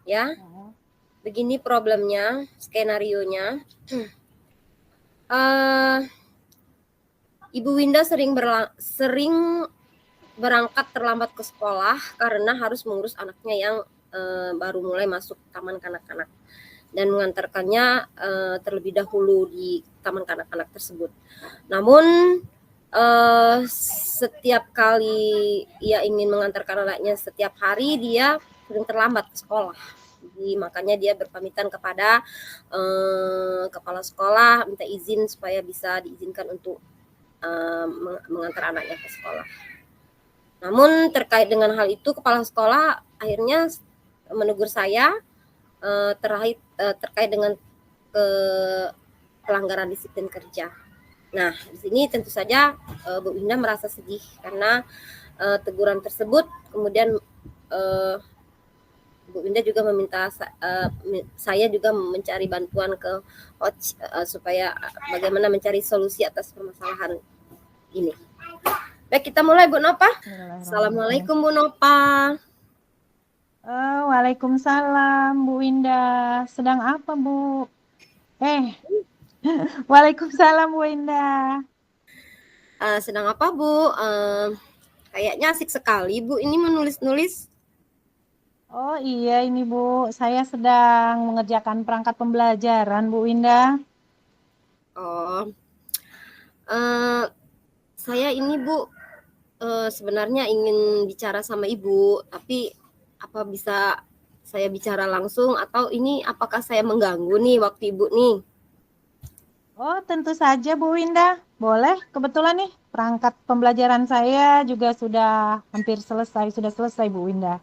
Ya, begini problemnya, skenarionya. Ibu Winda sering berangkat terlambat ke sekolah karena harus mengurus anaknya yang baru mulai masuk taman kanak-kanak dan mengantarkannya terlebih dahulu di taman kanak-kanak tersebut. Namun setiap kali ia ingin mengantarkan anaknya setiap hari, dia sering terlambat ke sekolah. Jadi makanya dia berpamitan kepada kepala sekolah, minta izin supaya bisa diizinkan untuk mengantar anaknya ke sekolah. Namun terkait dengan hal itu, kepala sekolah akhirnya menegur saya terkait dengan pelanggaran disiplin kerja. Nah, di sini tentu saja Bu Winda merasa sedih karena teguran tersebut. Kemudian Bu Winda juga meminta saya juga mencari bantuan ke coach supaya bagaimana mencari solusi atas permasalahan ini. Baik, kita mulai Bu Nova. Assalamualaikum Bu Nova. Waalaikumsalam Bu Winda. Sedang apa Bu? Waalaikumsalam Bu Winda. Sedang apa Bu? Kayaknya asik sekali Bu ini menulis-nulis. Oh iya ini Bu, saya sedang mengerjakan perangkat pembelajaran Bu Winda. Oh, saya ini Bu sebenarnya ingin bicara sama Ibu, tapi apa bisa saya bicara langsung atau ini apakah saya mengganggu nih waktu Ibu nih? Oh tentu saja Bu Winda, boleh. Kebetulan nih perangkat pembelajaran saya juga sudah hampir selesai, sudah selesai Bu Winda.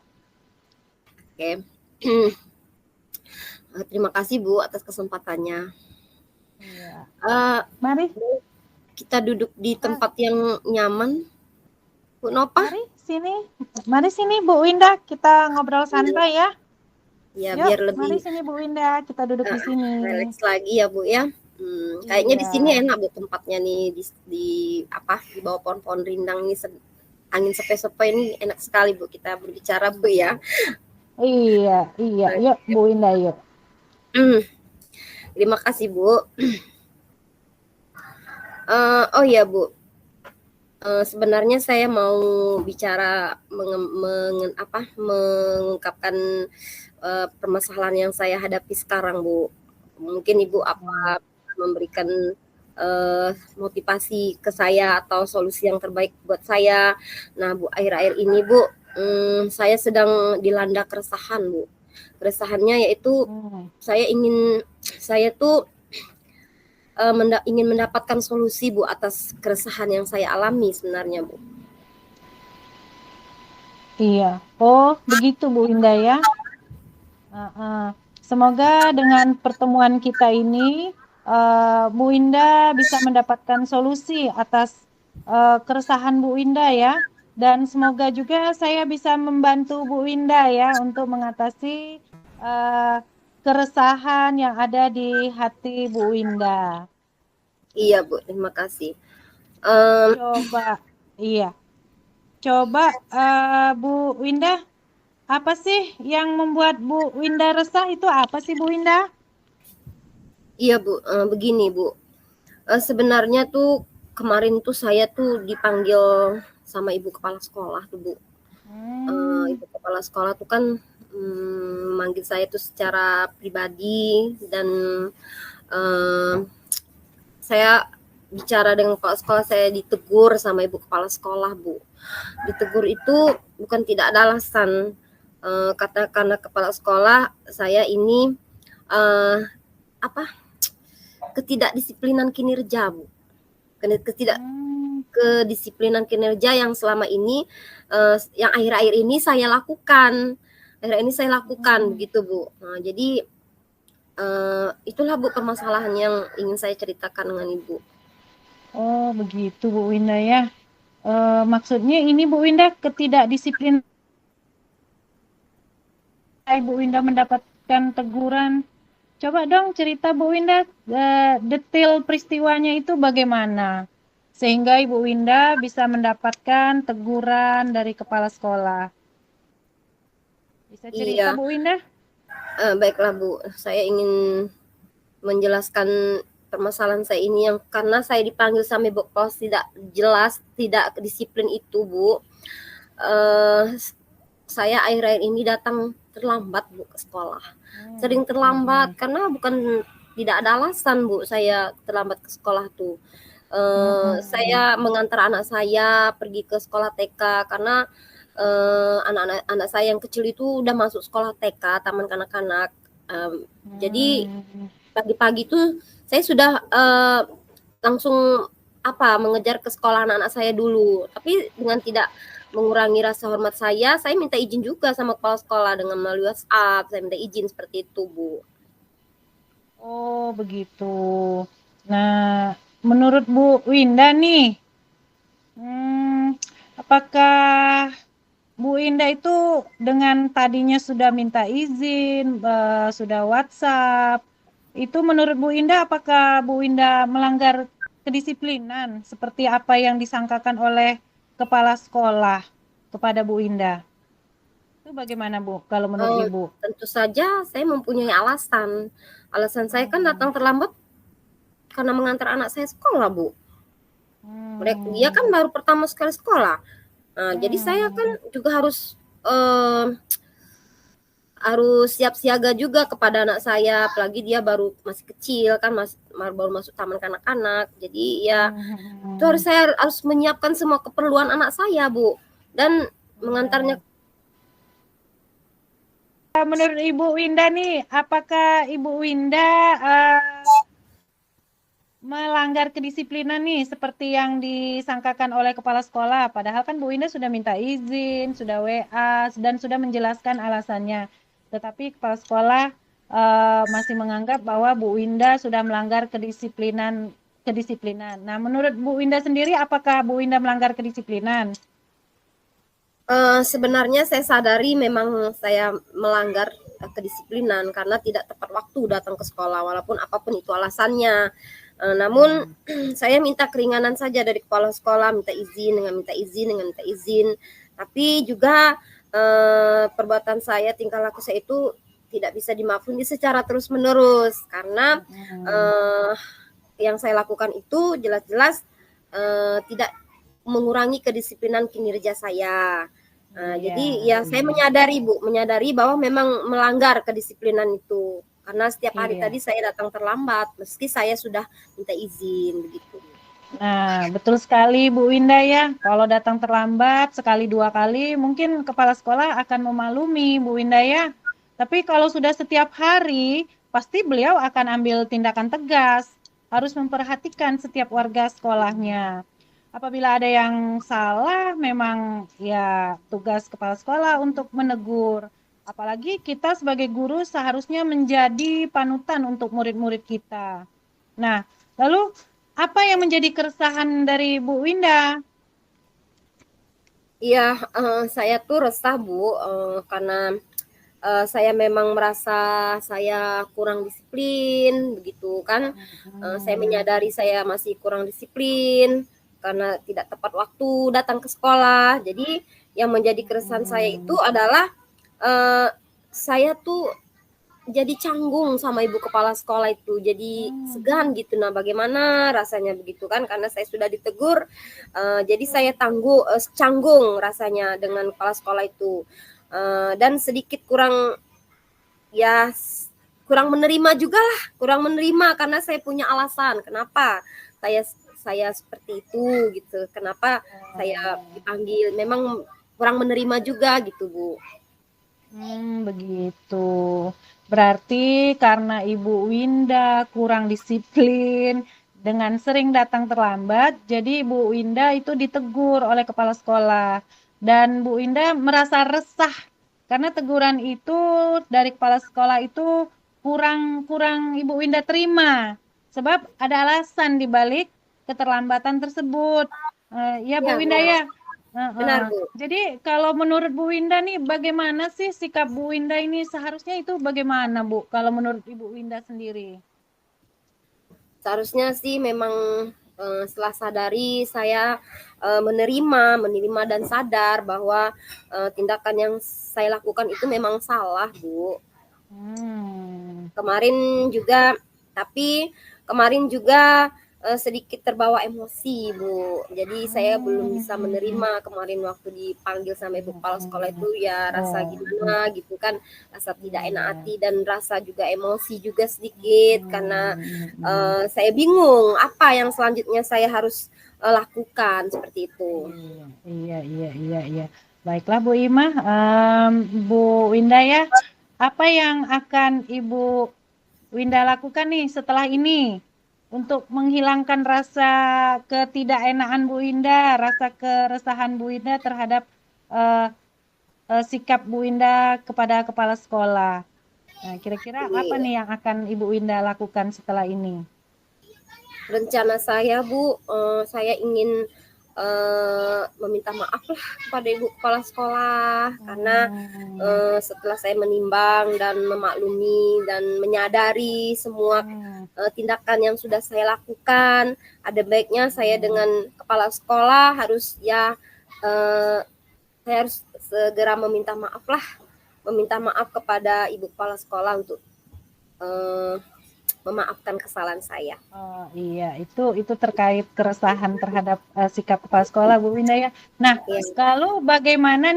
Oke. Terima kasih Bu atas kesempatannya. Iya. Mari kita duduk di tempat yang nyaman, Bu Nova. Mari sini Bu Winda, kita ngobrol santai ya. Ya, yuk, biar lebih. Mari sini Bu Winda, kita duduk di sini. Relax lagi ya Bu ya. Kayaknya di sini enak Bu tempatnya nih di bawah pohon-pohon rindang nih, angin sepe-sepe ini enak sekali Bu kita berbicara Bu ya. Iya, yuk Bu Winda yuk. Terima kasih Bu. Oh ya Bu, sebenarnya saya mau bicara mengungkapkan permasalahan yang saya hadapi sekarang Bu. Mungkin Ibu memberikan motivasi ke saya atau solusi yang terbaik buat saya. Nah Bu, akhir-akhir ini Bu, saya sedang dilanda keresahan Bu. Keresahannya yaitu saya tuh ingin mendapatkan solusi Bu atas keresahan yang saya alami sebenarnya Bu. Iya, oh begitu Bu Winda ya. Semoga dengan pertemuan kita ini Bu Winda bisa mendapatkan solusi atas keresahan Bu Winda ya. Dan semoga juga saya bisa membantu Bu Winda ya untuk mengatasi keresahan yang ada di hati Bu Winda. Iya Bu, terima kasih. Coba Bu Winda, apa sih yang membuat Bu Winda resah itu apa sih Bu Winda? Iya Bu, begini Bu. Sebenarnya tuh kemarin tuh saya tuh dipanggil sama ibu kepala sekolah tuh Bu. Ibu kepala sekolah tuh kan manggil saya tuh secara pribadi dan saya bicara dengan kepala sekolah, saya ditegur sama ibu kepala sekolah Bu. Ditegur itu bukan tidak ada alasan, karena kepala sekolah saya ini ketidakdisiplinan kinerja Bu. Kedisiplinan kinerja yang selama ini yang akhir-akhir ini saya lakukan. Begitu Bu. Nah, jadi itulah Bu permasalahan yang ingin saya ceritakan dengan Ibu. Oh begitu Bu Winda ya. Maksudnya ini Bu Winda ketidakdisiplinan Bu Winda mendapatkan teguran. Coba dong cerita Bu Winda detail peristiwanya itu bagaimana sehingga Ibu Winda bisa mendapatkan teguran dari kepala sekolah. Bisa cerita Bu Winda? Baiklah Bu, saya ingin menjelaskan permasalahan saya ini yang karena saya dipanggil sama Ibu Kos tidak jelas, tidak disiplin itu Bu. Saya akhir-akhir ini datang terlambat Bu ke sekolah. Sering terlambat karena bukan tidak ada alasan Bu saya terlambat ke sekolah tuh. Saya mengantar anak saya pergi ke sekolah TK karena anak saya yang kecil itu udah masuk sekolah TK, taman kanak-kanak. Jadi pagi-pagi tuh saya sudah langsung mengejar ke sekolah anak-anak saya dulu. Tapi dengan tidak mengurangi rasa hormat saya minta izin juga sama kepala sekolah dengan melalui WhatsApp. Saya minta izin seperti itu, Bu. Oh, begitu. Nah, menurut Bu Winda nih, apakah Bu Winda itu dengan tadinya sudah minta izin, sudah WhatsApp, itu menurut Bu Winda apakah Bu Winda melanggar kedisiplinan seperti apa yang disangkakan oleh kepala sekolah kepada Bu Winda? Itu bagaimana Bu kalau menurut Ibu? Tentu saja saya mempunyai alasan. Alasan saya kan datang terlambat karena mengantar anak saya sekolah, Bu. Dia kan baru pertama sekali sekolah. Jadi saya kan juga harus siap siaga juga kepada anak saya, apalagi dia masih kecil kan, baru masuk taman kanak-kanak. Jadi ya itu saya harus menyiapkan semua keperluan anak saya, Bu, dan mengantarnya. Menurut Ibu Winda nih, apakah Ibu Winda melanggar kedisiplinan nih seperti yang disangkakan oleh kepala sekolah? Padahal kan Bu Winda sudah minta izin, sudah WA, dan sudah menjelaskan alasannya. Tetapi kepala sekolah masih menganggap bahwa Bu Winda sudah melanggar kedisiplinan. Nah, menurut Bu Winda sendiri, apakah Bu Winda melanggar kedisiplinan? Sebenarnya saya sadari memang saya melanggar kedisiplinan karena tidak tepat waktu datang ke sekolah walaupun apapun itu alasannya. Namun saya minta keringanan saja dari kepala sekolah, minta izin. Tapi juga perbuatan saya, tingkah laku saya itu tidak bisa dimaklumi secara terus-menerus karena yang saya lakukan itu jelas-jelas tidak mengurangi kedisiplinan kinerja saya. Jadi ya saya menyadari bahwa memang melanggar kedisiplinan itu. Karena setiap hari tadi saya datang terlambat meski saya sudah minta izin begitu. Nah, betul sekali Bu Winda ya. Kalau datang terlambat sekali dua kali mungkin kepala sekolah akan memaklumi Bu Winda ya. Tapi kalau sudah setiap hari pasti beliau akan ambil tindakan tegas. Harus memperhatikan setiap warga sekolahnya. Apabila ada yang salah, memang ya tugas kepala sekolah untuk menegur. Apalagi kita sebagai guru seharusnya menjadi panutan untuk murid-murid kita. Nah, lalu apa yang menjadi keresahan dari Bu Winda? Iya, saya tuh resah Bu, karena saya memang merasa saya kurang disiplin begitu kan. Saya menyadari saya masih kurang disiplin karena tidak tepat waktu datang ke sekolah. Jadi yang menjadi keresahan saya itu adalah saya tuh jadi canggung sama ibu kepala sekolah itu, jadi segan gitu. Nah, bagaimana rasanya begitu kan? Karena saya sudah ditegur, jadi saya canggung rasanya dengan kepala sekolah itu, dan sedikit kurang menerima juga lah, kurang menerima karena saya punya alasan kenapa saya seperti itu gitu, kenapa saya dipanggil, memang kurang menerima juga gitu Bu. Begitu. Berarti karena Ibu Winda kurang disiplin dengan sering datang terlambat, jadi Ibu Winda itu ditegur oleh kepala sekolah. Dan Bu Winda merasa resah karena teguran itu dari kepala sekolah itu kurang Ibu Winda terima. Sebab ada alasan di balik keterlambatan tersebut. Ya Bu Winda ya. Benar Bu. Jadi kalau menurut Bu Winda nih bagaimana sih sikap Bu Winda ini seharusnya itu bagaimana Bu kalau menurut Ibu Winda sendiri? Seharusnya sih memang setelah sadari saya menerima dan sadar bahwa tindakan yang saya lakukan itu memang salah Bu. Hmm. Kemarin juga, tapi kemarin juga sedikit terbawa emosi, Bu. Jadi saya belum bisa Hmm. menerima kemarin waktu dipanggil sama Ibu Kepala Sekolah Hmm. itu, ya rasa Oh, gimana gitu kan, rasa tidak iya, enak iya. hati dan rasa juga emosi juga sedikit karena Hmm. saya bingung apa yang selanjutnya saya harus lakukan seperti itu. Iya, iya, iya, iya, iya. Baiklah Bu Imah, Bu Winda ya, apa yang akan Ibu Winda lakukan nih setelah ini untuk menghilangkan rasa ketidakenakan Bu Winda, rasa keresahan Bu Winda terhadap eh, sikap Bu Winda kepada kepala sekolah. Nah, kira-kira apa Ini nih yang akan Ibu Winda lakukan setelah ini? rencana saya, Bu, saya ingin meminta maaf lah kepada Ibu Kepala Sekolah karena Hmm, setelah saya menimbang dan memaklumi dan menyadari semua hmm, tindakan yang sudah saya lakukan, ada baiknya saya hmm. dengan kepala sekolah harus ya saya harus segera meminta maaf kepada Ibu Kepala Sekolah untuk eh, memaafkan kesalahan saya. Oh iya, itu terkait keresahan terhadap sikap kepala sekolah Bu Winda ya. Nah, Ya, lalu bagaimana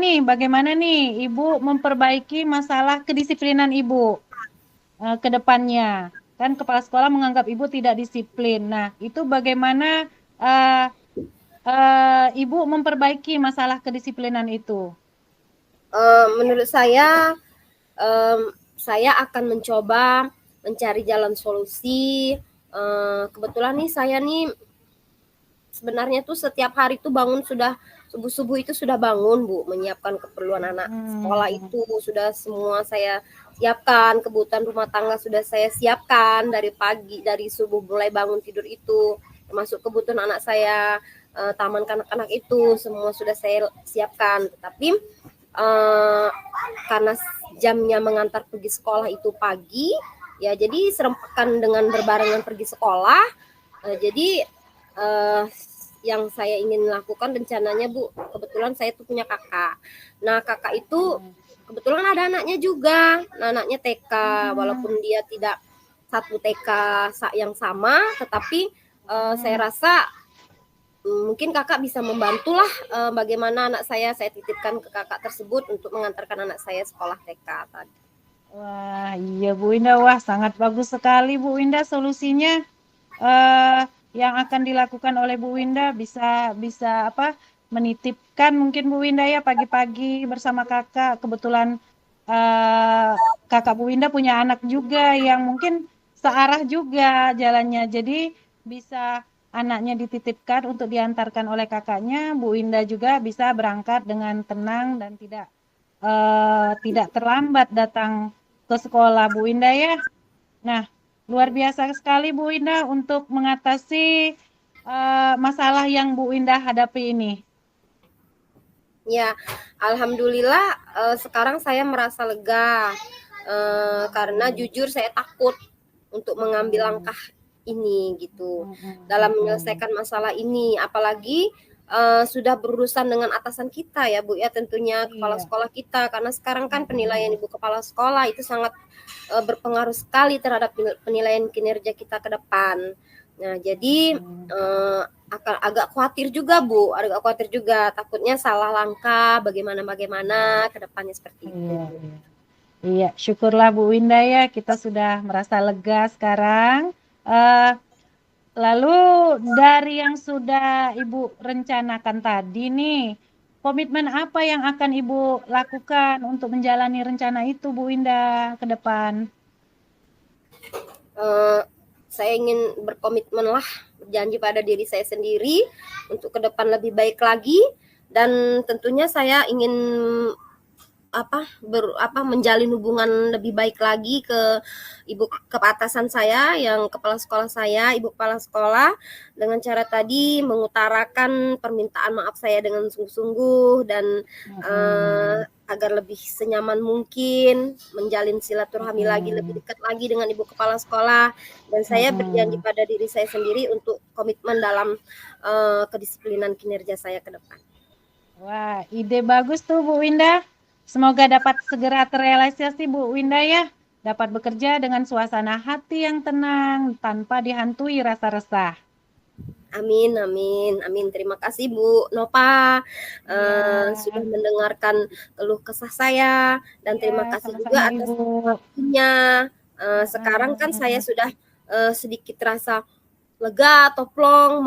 nih Ibu memperbaiki masalah kedisiplinan Ibu ke depannya? Kan kepala sekolah menganggap Ibu tidak disiplin. Nah, itu bagaimana eh, Ibu memperbaiki masalah kedisiplinan itu? menurut saya akan mencoba mencari jalan solusi. Kebetulan nih saya nih sebenarnya tuh setiap hari tuh bangun sudah subuh-subuh itu sudah bangun, Bu, menyiapkan keperluan anak sekolah Hmm, itu sudah semua saya siapkan, kebutuhan rumah tangga sudah saya siapkan dari pagi, dari subuh mulai bangun tidur itu, termasuk kebutuhan anak saya, taman kanak-kanak itu semua sudah saya siapkan. Tetapi karena jamnya mengantar pergi sekolah itu pagi, ya jadi serempekan dengan berbarengan pergi sekolah. Jadi yang saya ingin lakukan rencananya, Bu, kebetulan saya tuh punya kakak. Nah kakak itu hmm, kebetulan ada anaknya juga. Nah, anaknya TK, hmm, walaupun dia tidak satu TK yang sama, tetapi saya hmm. rasa mungkin kakak bisa membantulah bagaimana anak saya titipkan ke kakak tersebut untuk mengantarkan anak saya sekolah TK tadi. Wah, iya Bu Winda. Wah, sangat bagus sekali Bu Winda solusinya. eh yang akan dilakukan oleh Bu Winda bisa bisa apa? Menitipkan mungkin Bu Winda ya pagi-pagi bersama kakak. Kebetulan eh, kakak Bu Winda punya anak juga yang mungkin searah juga jalannya. Jadi bisa anaknya dititipkan untuk diantarkan oleh kakaknya. Bu Winda juga bisa berangkat dengan tenang dan tidak terlambat datang ke sekolah Bu Winda ya. Nah, luar biasa sekali Bu Winda untuk mengatasi masalah yang Bu Winda hadapi ini. Ya, alhamdulillah sekarang saya merasa lega karena Hmm, jujur saya takut untuk mengambil hmm, langkah ini gitu hmm, dalam hmm, hmm. menyelesaikan masalah ini. Apalagi sudah berurusan dengan atasan kita ya Bu ya, tentunya kepala Iya. sekolah kita karena sekarang kan Hmm, penilaian hmm, Ibu Kepala Sekolah itu sangat berpengaruh sekali terhadap penilaian kinerja kita ke depan. Nah, jadi hmm. akan agak khawatir juga, Bu, agak khawatir juga, takutnya salah langkah, bagaimana ke depannya seperti itu, Iya, Bu. iya. Iya, syukurlah Bu Winda ya, kita sudah merasa lega sekarang. Eh, Lalu dari yang sudah Ibu rencanakan tadi nih, komitmen apa yang akan Ibu lakukan untuk menjalani rencana itu Bu Winda ke depan? Eh, saya ingin berkomitmen lah, berjanji pada diri saya sendiri untuk ke depan lebih baik lagi dan tentunya saya ingin menjalin hubungan lebih baik lagi ke atasan saya yang kepala sekolah saya, ibu kepala sekolah, dengan cara tadi mengutarakan permintaan maaf saya dengan sungguh-sungguh dan Mm-mm. agar lebih senyaman mungkin menjalin silaturahmi lagi lebih Mm-mm. dekat lagi dengan ibu kepala sekolah dan saya berjanji Mm-mm. pada diri saya sendiri untuk komitmen dalam kedisiplinan kinerja saya ke depan. Wah, ide bagus tuh Bu Winda. Semoga dapat segera terrealisasi Bu Winda ya. dapat bekerja dengan suasana hati yang tenang tanpa dihantui rasa resah. Amin, amin, amin. Terima kasih Bu Nova Iya, sudah mendengarkan keluh kesah saya dan iya, terima kasih sama-sama juga atas Ibu. waktunya. Sekarang kan saya Heeh. sudah sedikit rasa lega atau plong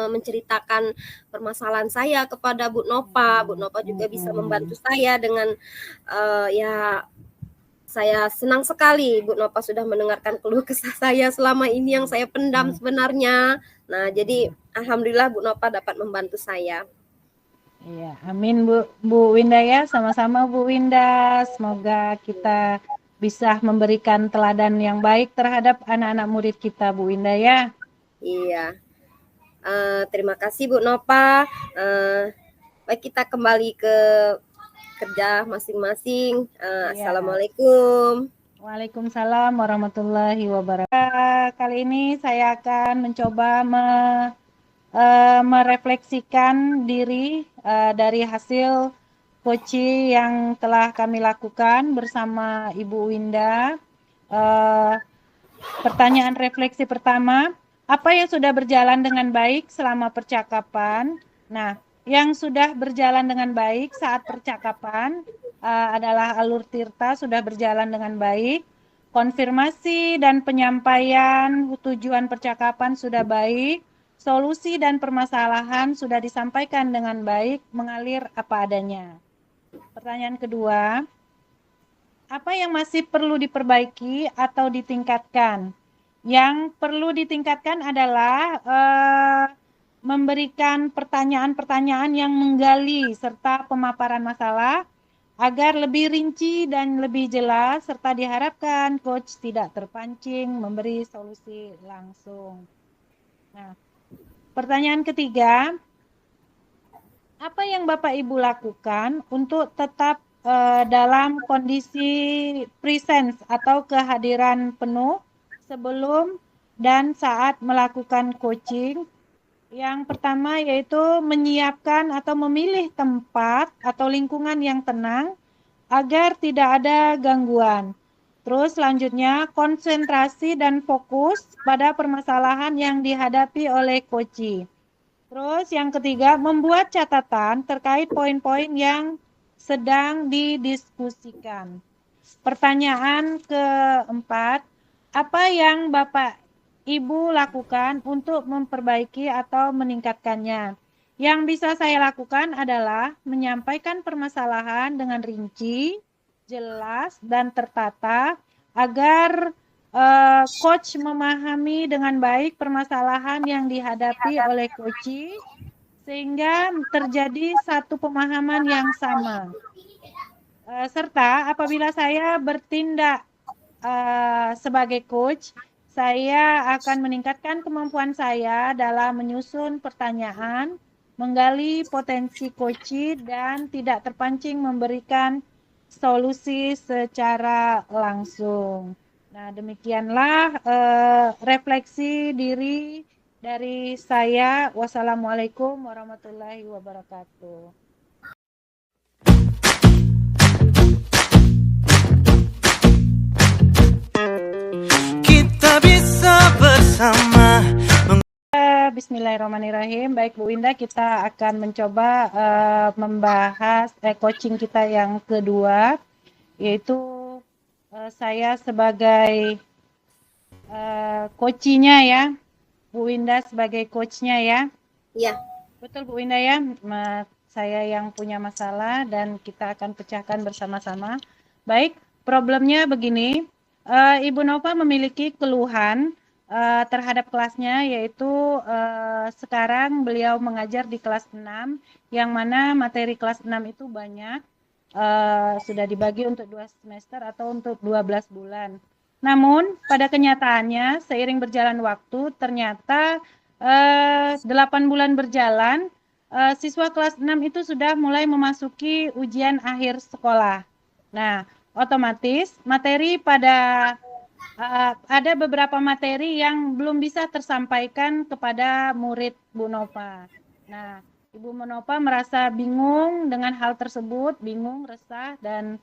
menceritakan permasalahan saya kepada Bu Nova. Bu Nova juga bisa membantu saya dengan ya saya senang sekali Bu Nova sudah mendengarkan keluh kesah saya selama ini yang saya pendam sebenarnya. Nah, jadi alhamdulillah Bu Nova dapat membantu saya. Iya, amin Bu Winda ya, sama-sama Bu Winda. Semoga kita bisa memberikan teladan yang baik terhadap anak-anak murid kita Bu Winda ya. Iya. Terima kasih Bu Nova. Baik, kita kembali ke kerja masing-masing. Iya. Assalamualaikum. Waalaikumsalam warahmatullahi wabarakatuh. Kali ini saya akan mencoba merefleksikan diri dari hasil coaching yang telah kami lakukan bersama Ibu Winda. Pertanyaan refleksi pertama, apa yang sudah berjalan dengan baik selama percakapan? Nah, yang sudah berjalan dengan baik saat percakapan adalah alur Tirta sudah berjalan dengan baik, konfirmasi dan penyampaian tujuan percakapan sudah baik, solusi dan permasalahan sudah disampaikan dengan baik, mengalir apa adanya. Pertanyaan kedua, apa yang masih perlu diperbaiki atau ditingkatkan? Yang perlu ditingkatkan adalah memberikan pertanyaan-pertanyaan yang menggali serta pemaparan masalah agar lebih rinci dan lebih jelas serta diharapkan coach tidak terpancing memberi solusi langsung. Nah, pertanyaan ketiga, apa yang Bapak Ibu lakukan untuk tetap dalam kondisi presence atau kehadiran penuh sebelum dan saat melakukan coaching? Yang pertama yaitu menyiapkan atau memilih tempat atau lingkungan yang tenang agar tidak ada gangguan. Terus selanjutnya konsentrasi dan fokus pada permasalahan yang dihadapi oleh coach. Terus yang ketiga membuat catatan terkait poin-poin yang sedang didiskusikan. Pertanyaan keempat, apa yang Bapak Ibu lakukan untuk memperbaiki atau meningkatkannya? Yang bisa saya lakukan adalah menyampaikan permasalahan dengan rinci, jelas, dan tertata agar coach memahami dengan baik permasalahan yang dihadapi oleh coach sehingga terjadi satu pemahaman yang sama. Serta apabila saya bertindak sebagai coach, saya akan meningkatkan kemampuan saya dalam menyusun pertanyaan, menggali potensi coach dan tidak terpancing memberikan solusi secara langsung. Nah, demikianlah refleksi diri dari saya. Wassalamualaikum warahmatullahi wabarakatuh. Kita bisa bersama. Bismillahirrahmanirrahim. Baik Bu Winda, kita akan mencoba membahas coaching kita yang kedua, yaitu saya sebagai coachnya ya, Bu Winda sebagai coachnya ya. Iya. Betul Bu Winda ya, saya yang punya masalah dan kita akan pecahkan bersama-sama. Baik, problemnya begini, Ibu Nova memiliki keluhan terhadap kelasnya, yaitu sekarang beliau mengajar di kelas 6, yang mana materi kelas 6 itu banyak, sudah dibagi untuk 2 semester atau untuk 12 bulan. Namun, pada kenyataannya, seiring berjalan waktu, ternyata 8 bulan berjalan, siswa kelas 6 itu sudah mulai memasuki ujian akhir sekolah. Nah, otomatis materi ada beberapa materi yang belum bisa tersampaikan kepada murid Bu Nova. Nah, Ibu Nova merasa bingung dengan hal tersebut, bingung, resah, dan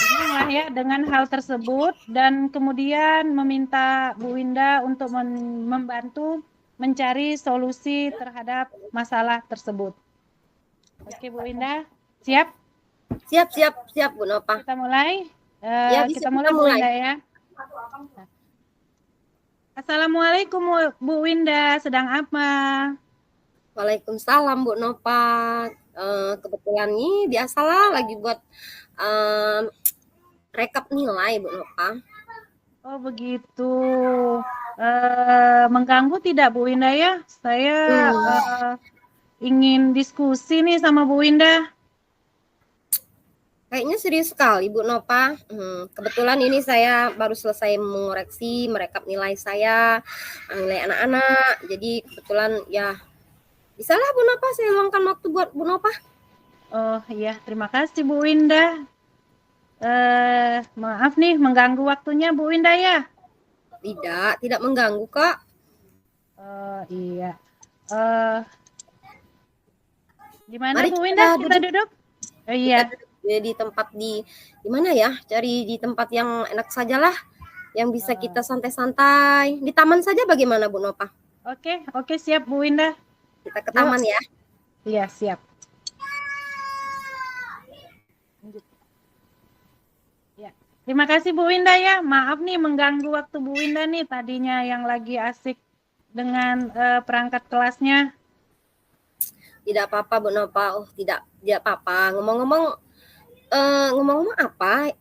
bingung ya dengan hal tersebut, dan kemudian meminta Bu Winda untuk membantu mencari solusi terhadap masalah tersebut. Oke Bu Winda, siap? Siap Bu Nova. Kita mulai. Ya, bisa Kita mulai kita Bu mulai. Winda ya. Assalamualaikum Bu Winda, sedang apa? Waalaikumsalam Bu Nova. Kebetulan nih biasalah lagi buat rekap nilai Bu Nova. Oh begitu. Mengganggu tidak Bu Winda ya? Saya ingin diskusi nih sama Bu Winda. Kayaknya serius sekali Bu Nova. Kebetulan ini saya baru selesai mengoreksi, merekap nilai saya, nilai anak-anak. Jadi kebetulan ya bisalah Bu Nova saya luangkan waktu buat Bu Nova. Oh iya, terima kasih Bu Winda. Maaf nih mengganggu waktunya Bu Winda ya. Tidak mengganggu kok. Iya. Gimana Mari Bu Winda? Kita duduk. Oh, iya. Kita di tempat di mana ya? Cari di tempat yang enak sajalah, yang bisa kita santai-santai. Di taman saja bagaimana Bu Nova? Oke, siap Bu Winda. Kita ke taman ya. Iya, siap. Ya. Terima kasih Bu Winda ya. Maaf nih mengganggu waktu Bu Winda nih, tadinya yang lagi asik dengan perangkat kelasnya. Tidak apa-apa Bu Nova. Oh, tidak apa-apa. Ngomong-ngomong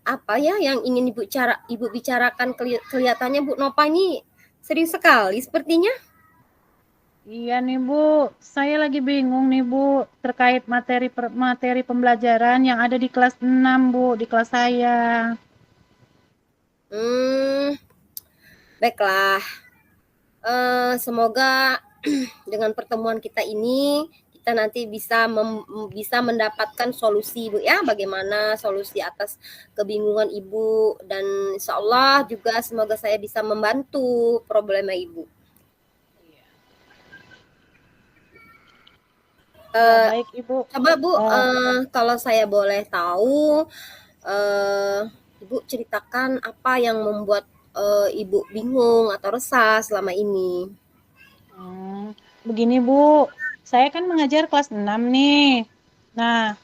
apa ya yang ingin Ibu bicarakan? Kelihatannya Bu Nova ini serius sekali sepertinya. Iya nih Bu, saya lagi bingung nih Bu terkait materi pembelajaran yang ada di kelas 6 Bu, di kelas saya. Baiklah. Semoga dengan pertemuan kita ini kita nanti bisa mendapatkan solusi Bu ya, bagaimana solusi atas kebingungan Ibu, dan insya Allah juga semoga saya bisa membantu problema Ibu. Baik Ibu. Coba Bu, kalau saya boleh tahu, Ibu ceritakan apa yang membuat Ibu bingung atau resah selama ini. Begini Bu, saya kan mengajar kelas 6 nih. Nah,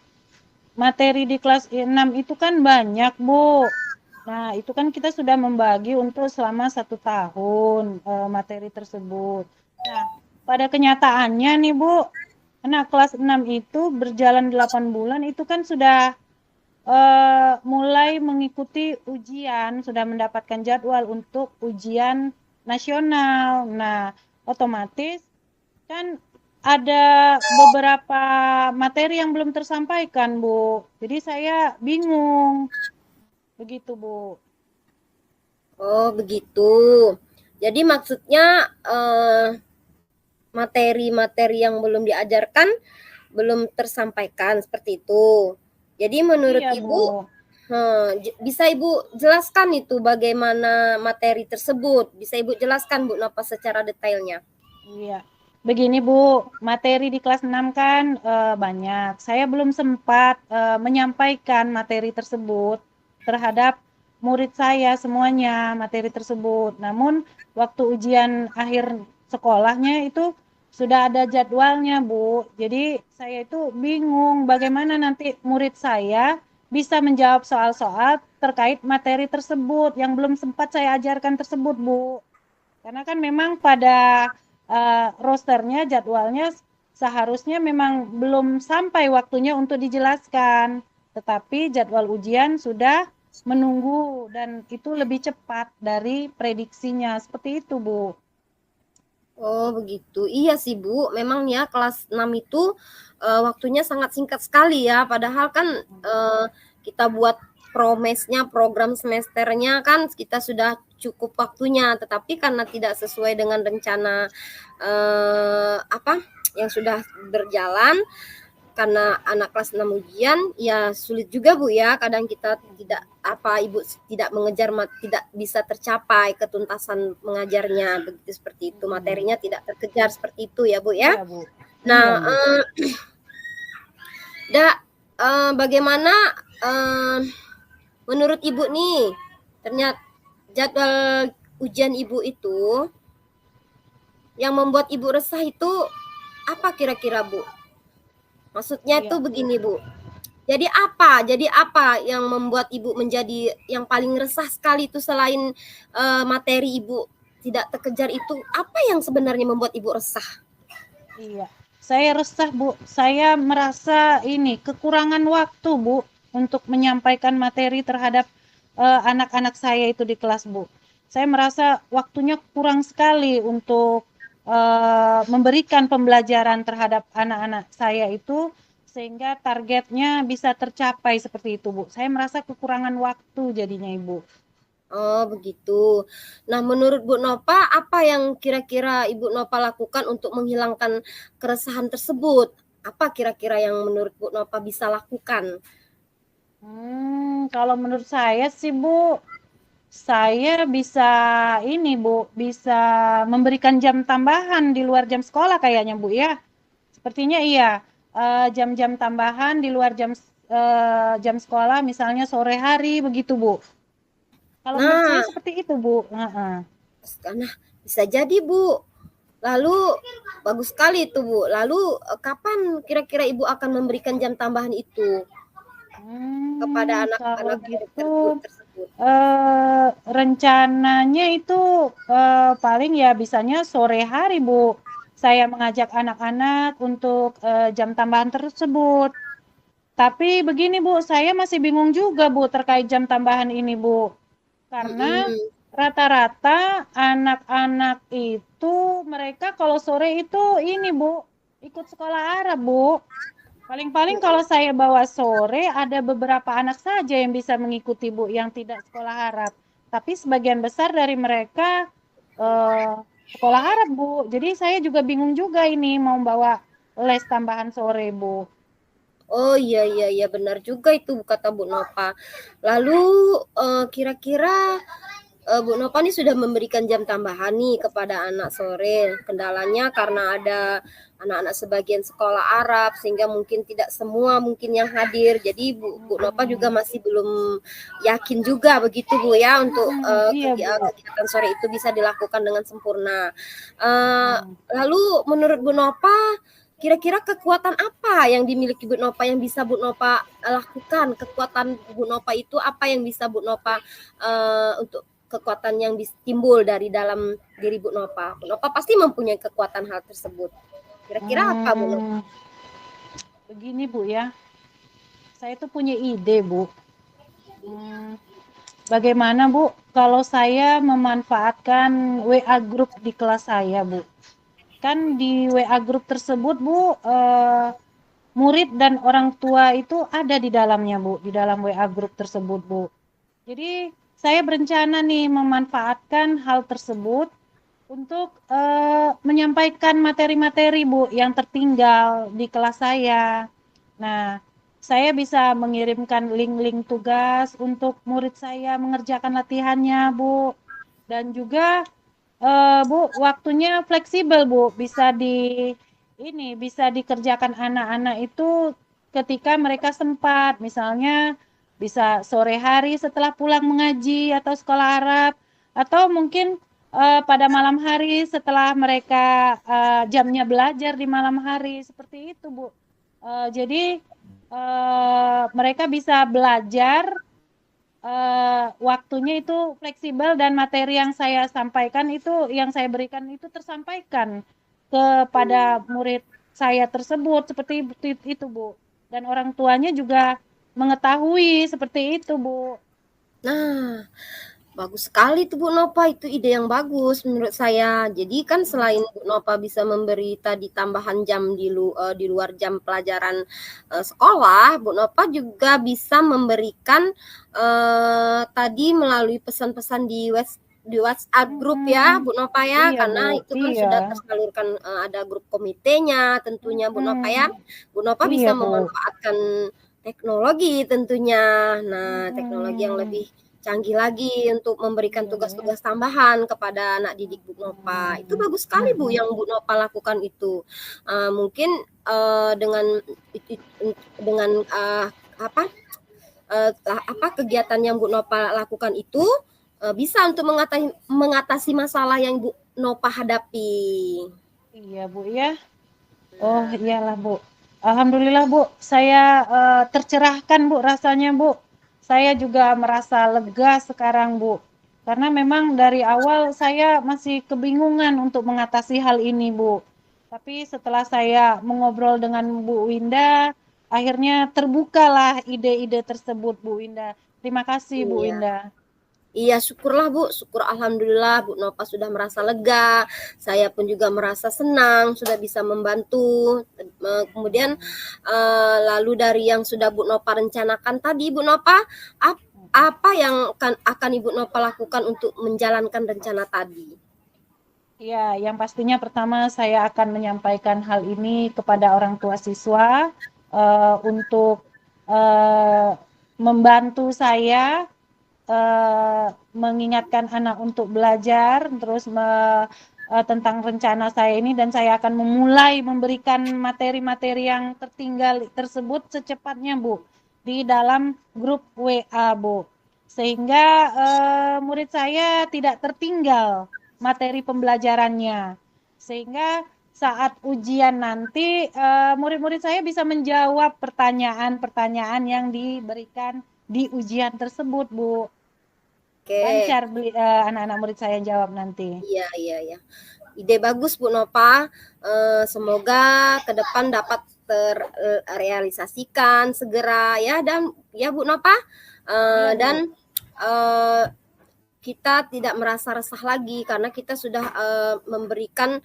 materi di kelas 6 itu kan banyak Bu. Nah, itu kan kita sudah membagi untuk selama 1 tahun materi tersebut. Nah, pada kenyataannya nih Bu, anak kelas 6 itu berjalan 8 bulan itu kan sudah mulai mengikuti ujian, sudah mendapatkan jadwal untuk ujian nasional. Nah, otomatis kan ada beberapa materi yang belum tersampaikan, Bu. Jadi saya bingung. Begitu, Bu. Oh, begitu. Jadi maksudnya materi-materi yang belum diajarkan belum tersampaikan seperti itu. Jadi menurut Iya, Ibu, Bu. bisa Ibu jelaskan itu bagaimana materi tersebut? Bisa Ibu jelaskan Bu Nova secara detailnya? Iya. Begini Bu, materi di kelas 6 kan banyak. Saya belum sempat menyampaikan materi tersebut terhadap murid saya semuanya, materi tersebut. Namun waktu ujian akhir sekolahnya itu sudah ada jadwalnya Bu. Jadi saya itu bingung bagaimana nanti murid saya bisa menjawab soal-soal terkait materi tersebut yang belum sempat saya ajarkan tersebut Bu. Karena kan memang pada rosternya, jadwalnya seharusnya memang belum sampai waktunya untuk dijelaskan. Tetapi jadwal ujian sudah menunggu dan itu lebih cepat dari prediksinya. Seperti itu, Bu. Oh, begitu. Iya sih, Bu. Memang ya kelas 6 itu waktunya sangat singkat sekali ya. Padahal kan kita buat promesnya, program semesternya kan kita sudah cukup waktunya, tetapi karena tidak sesuai dengan rencana yang sudah berjalan, karena anak kelas 6 ujian, ya sulit juga Bu ya. Kadang kita Ibu tidak mengejar, tidak bisa tercapai ketuntasan mengajarnya, begitu seperti itu. Materinya tidak terkejar seperti itu ya Bu ya. Iya, Bu. Nah, Iya, Bu. bagaimana Menurut Ibu nih, ternyata jadwal ujian Ibu itu yang membuat Ibu resah itu apa kira-kira, Bu? Maksudnya Iya. tuh begini, Bu. Jadi apa yang membuat Ibu menjadi yang paling resah sekali itu selain materi Ibu tidak terkejar itu, apa yang sebenarnya membuat Ibu resah? Iya, saya resah, Bu. Saya merasa ini kekurangan waktu, Bu, untuk menyampaikan materi terhadap anak-anak saya itu di kelas, Bu. Saya merasa waktunya kurang sekali untuk memberikan pembelajaran terhadap anak-anak saya itu sehingga targetnya bisa tercapai seperti itu, Bu. Saya merasa kekurangan waktu jadinya, Ibu. Oh, begitu. Nah, menurut Bu Nova, apa yang kira-kira Ibu Nova lakukan untuk menghilangkan keresahan tersebut? Apa kira-kira yang menurut Bu Nova bisa lakukan? Kalau menurut saya sih, Bu, saya bisa ini, Bu, bisa memberikan jam tambahan di luar jam sekolah kayaknya, Bu, ya. Sepertinya iya, jam-jam tambahan di luar jam sekolah, misalnya sore hari begitu, Bu. Kalau menurut saya Nah, seperti itu, Bu. Heeh. nah bisa jadi, Bu. Lalu bagus sekali itu, Bu. Lalu kapan kira-kira Ibu akan memberikan jam tambahan itu kepada Kalau anak-anak gitu, tersebut? rencananya itu paling ya bisanya sore hari, Bu. Saya mengajak anak-anak untuk jam tambahan tersebut. Tapi begini, Bu, saya masih bingung juga, Bu, terkait jam tambahan ini, Bu. Karena Mm-mm. rata-rata anak-anak itu mereka kalau sore itu ini, Bu, ikut sekolah Arab, Bu. Paling-paling kalau saya bawa sore ada beberapa anak saja yang bisa mengikuti, Bu, yang tidak sekolah Arab. Tapi sebagian besar dari mereka eh, sekolah Arab, Bu. Jadi saya juga bingung juga ini mau bawa les tambahan sore, Bu. Oh, iya benar juga itu kata Bu Nova. Lalu kira-kira Bu Nova nih sudah memberikan jam tambahan nih kepada anak sore. Kendalanya karena ada anak-anak sebagian sekolah Arab sehingga mungkin tidak semua mungkin yang hadir. Jadi Bu Nova juga masih belum yakin juga begitu, Bu, ya, untuk Iya, Bu. kegiatan sore itu bisa dilakukan dengan sempurna. Mm. Lalu menurut Bu Nova, kira-kira kekuatan apa yang dimiliki Bu Nova yang bisa Bu Nova lakukan? Kekuatan Bu Nova itu apa yang bisa Bu Nova untuk kekuatan yang timbul dari dalam diri Bu Nova? Bu Nova pasti mempunyai kekuatan hal tersebut. Kira-kira apa, Bu Nova? Begini, Bu, ya. Saya tuh punya ide, Bu. Hmm, Bagaimana, Bu, kalau saya memanfaatkan WA group di kelas saya, Bu? Kan di WA group tersebut, Bu, murid dan orang tua itu ada di dalamnya, Bu, di dalam WA group tersebut, Bu. Jadi, saya berencana nih memanfaatkan hal tersebut untuk menyampaikan materi-materi, Bu, yang tertinggal di kelas saya. Nah, saya bisa mengirimkan link-link tugas untuk murid saya mengerjakan latihannya, Bu. Dan juga Bu, waktunya fleksibel, Bu. Bisa dikerjakan anak-anak itu ketika mereka sempat. Misalnya bisa sore hari setelah pulang mengaji atau sekolah Arab, atau mungkin pada malam hari setelah mereka jamnya belajar di malam hari, seperti itu, Bu. Jadi mereka bisa belajar waktunya itu fleksibel dan materi yang saya sampaikan itu, yang saya berikan itu tersampaikan kepada murid saya tersebut seperti itu, Bu. Dan orang tuanya juga mengetahui seperti itu, Bu. Nah, bagus sekali tuh Bu Nova, itu ide yang bagus menurut saya. Jadi kan selain Bu Nova bisa memberi tadi tambahan jam di luar jam pelajaran sekolah, Bu Nova juga bisa memberikan tadi melalui pesan-pesan di WhatsApp grup ya, Bu Nova, ya, Iya, Bu. karena itu kan Iya. sudah tersalurkan ada grup komitenya tentunya, Bu Nova, ya. Bu Nova bisa Iya, Bu. memanfaatkan teknologi tentunya. Nah, teknologi yang Hmm. lebih canggih lagi untuk memberikan Iya, Bu, ya. tugas-tugas tambahan kepada anak didik Bu Nova. Itu bagus sekali, Bu, yang Bu Nova lakukan itu. Mungkin dengan apa kegiatan yang Bu Nova lakukan itu bisa untuk mengatasi masalah yang Bu Nova hadapi. Iya Bu ya. Oh iyalah Bu. Alhamdulillah Bu, saya tercerahkan Bu rasanya Bu. Saya juga merasa lega sekarang Bu. Karena memang dari awal saya masih kebingungan untuk mengatasi hal ini Bu. Tapi setelah saya mengobrol dengan Bu Winda, akhirnya terbukalah ide-ide tersebut Bu Winda. Terima kasih Bu Iya. Winda. Iya, syukurlah Bu, syukur alhamdulillah Bu Nova sudah merasa lega, saya pun juga merasa senang sudah bisa membantu. Kemudian lalu dari yang sudah Bu Nova rencanakan tadi, Bu Nova, apa yang akan Ibu Nova lakukan untuk menjalankan rencana tadi? Ya, yang pastinya pertama saya akan menyampaikan hal ini kepada orang tua siswa untuk membantu saya mengingatkan anak untuk belajar, terus tentang rencana saya ini, dan saya akan memulai memberikan materi-materi yang tertinggal tersebut secepatnya Bu di dalam grup WA Bu, sehingga murid saya tidak tertinggal materi pembelajarannya, sehingga saat ujian nanti murid-murid saya bisa menjawab pertanyaan-pertanyaan yang diberikan di ujian tersebut Bu. Oke. Lancar anak-anak murid saya jawab nanti. Iya. Ide bagus Bu Nova. Semoga ke depan dapat terrealisasikan segera ya, dan ya Bu Nova. Iya, Bu. Dan kita tidak merasa resah lagi karena kita sudah memberikan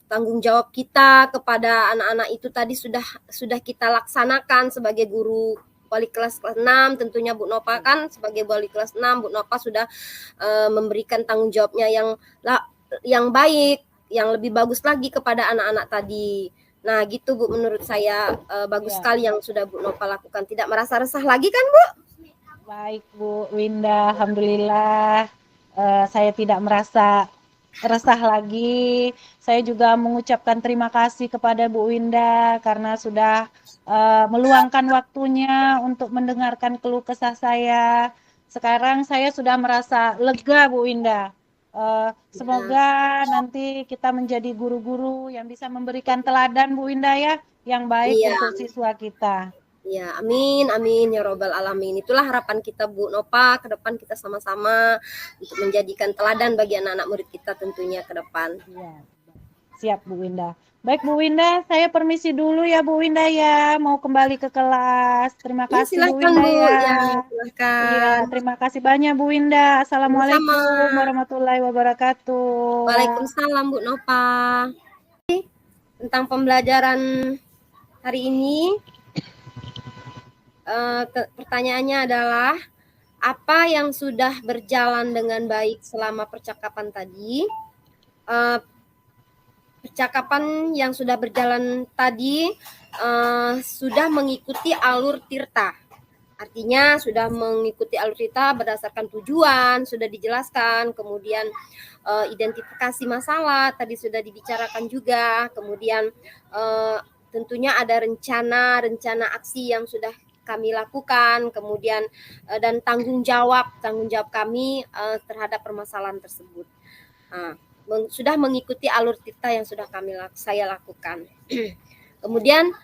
tanggung jawab kita kepada anak-anak itu tadi sudah kita laksanakan sebagai guru wali kelas 6. Tentunya Bu Nova kan sebagai wali kelas 6, Bu Nova sudah memberikan tanggung jawabnya yang baik, yang lebih bagus lagi kepada anak-anak tadi. Nah gitu Bu, menurut saya bagus sekali yang sudah Bu Nova lakukan. Tidak merasa resah lagi kan Bu? Baik Bu Winda, alhamdulillah saya tidak merasa resah lagi. Saya juga mengucapkan terima kasih kepada Bu Winda karena sudah meluangkan waktunya untuk mendengarkan keluh kesah saya. Sekarang saya sudah merasa lega Bu Winda. Semoga nanti kita menjadi guru-guru yang bisa memberikan teladan Bu Winda ya, yang baik untuk siswa kita. Ya, amin ya robbal alamin. Itulah harapan kita Bu Nova, ke depan kita sama-sama untuk menjadikan teladan bagi anak-anak murid kita tentunya ke depan. Ya, siap Bu Winda. Baik Bu Winda, saya permisi dulu ya Bu Winda ya, mau kembali ke kelas. Terima kasih Bu Winda Bu. ya. Silakan. Iya, terima kasih banyak Bu Winda. Assalamualaikum warahmatullahi wabarakatuh. Waalaikumsalam Bu Nova. Tentang pembelajaran hari ini, pertanyaannya adalah apa yang sudah berjalan dengan baik selama percakapan tadi? Percakapan yang sudah berjalan tadi sudah mengikuti alur tirta. Artinya sudah mengikuti alur tirta berdasarkan tujuan, sudah dijelaskan, kemudian identifikasi masalah tadi sudah dibicarakan juga, kemudian tentunya ada rencana aksi yang sudah kami lakukan, kemudian dan tanggung jawab kami terhadap permasalahan tersebut. Sudah mengikuti alur tirta yang sudah saya lakukan. Kemudian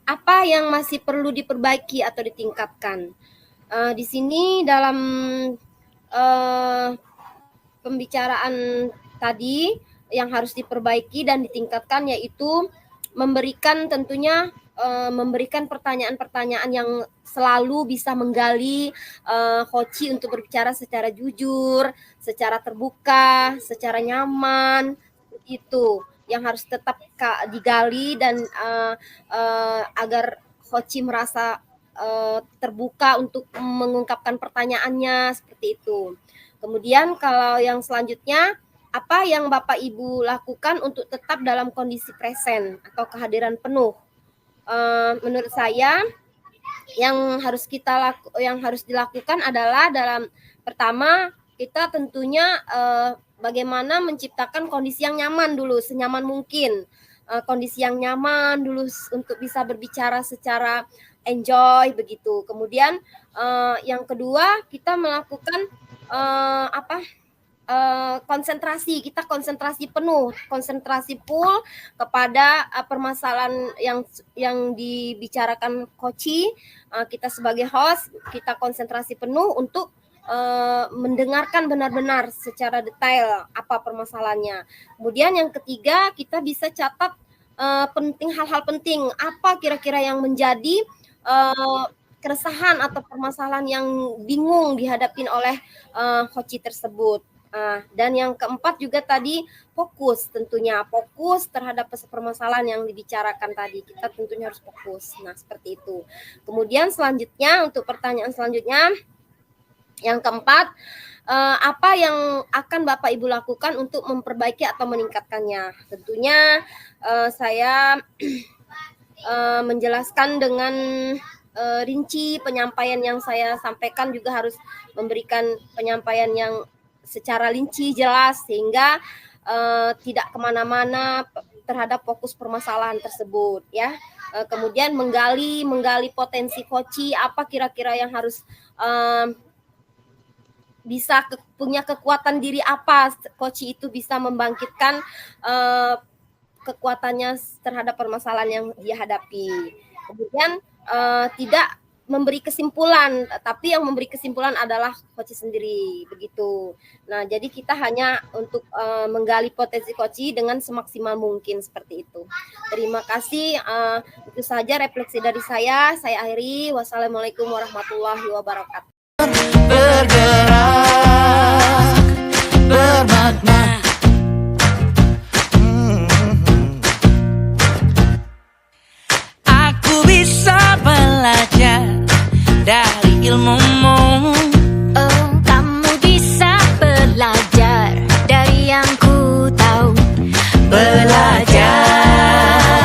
apa yang masih perlu diperbaiki atau ditingkatkan? Di sini dalam pembicaraan tadi yang harus diperbaiki dan ditingkatkan yaitu memberikan pertanyaan-pertanyaan yang selalu bisa menggali Hoci untuk berbicara secara jujur, secara terbuka, secara nyaman. Itu yang harus tetap digali dan agar Hoci merasa terbuka untuk mengungkapkan pertanyaannya seperti itu. Kemudian kalau yang selanjutnya, apa yang Bapak Ibu lakukan untuk tetap dalam kondisi present atau kehadiran penuh? Menurut saya yang harus dilakukan adalah pertama kita tentunya bagaimana menciptakan kondisi yang nyaman dulu, senyaman mungkin. Kondisi yang nyaman dulu untuk bisa berbicara secara enjoy begitu. Kemudian yang kedua kita melakukan konsentrasi, kita konsentrasi penuh, konsentrasi full kepada permasalahan yang dibicarakan coach. Kita sebagai host, kita konsentrasi penuh untuk mendengarkan benar-benar secara detail apa permasalahannya. Kemudian yang ketiga, kita bisa catat hal-hal penting, apa kira-kira yang menjadi keresahan atau permasalahan yang bingung dihadapin oleh coach tersebut. Dan yang keempat juga tadi fokus, tentunya fokus terhadap permasalahan yang dibicarakan tadi, kita tentunya harus fokus. Nah, seperti itu. Kemudian selanjutnya, untuk pertanyaan selanjutnya yang keempat, apa yang akan Bapak Ibu lakukan untuk memperbaiki atau meningkatkannya? Tentunya saya menjelaskan dengan rinci penyampaian yang saya sampaikan, juga harus memberikan penyampaian yang secara rinci jelas sehingga tidak kemana-mana terhadap fokus permasalahan tersebut ya. Kemudian menggali potensi coach, apa kira-kira yang harus bisa punya kekuatan diri apa coach itu bisa membangkitkan kekuatannya terhadap permasalahan yang dia hadapi. Kemudian tidak memberi kesimpulan, tapi yang memberi kesimpulan adalah coach sendiri begitu. Nah, jadi kita hanya untuk menggali potensi coach dengan semaksimal mungkin seperti itu. Terima kasih. Itu saja refleksi dari saya. Saya akhiri. Wassalamualaikum warahmatullahi wabarakatuh. Bergerak bermakna. Aku bisa belajar dari ilmumu.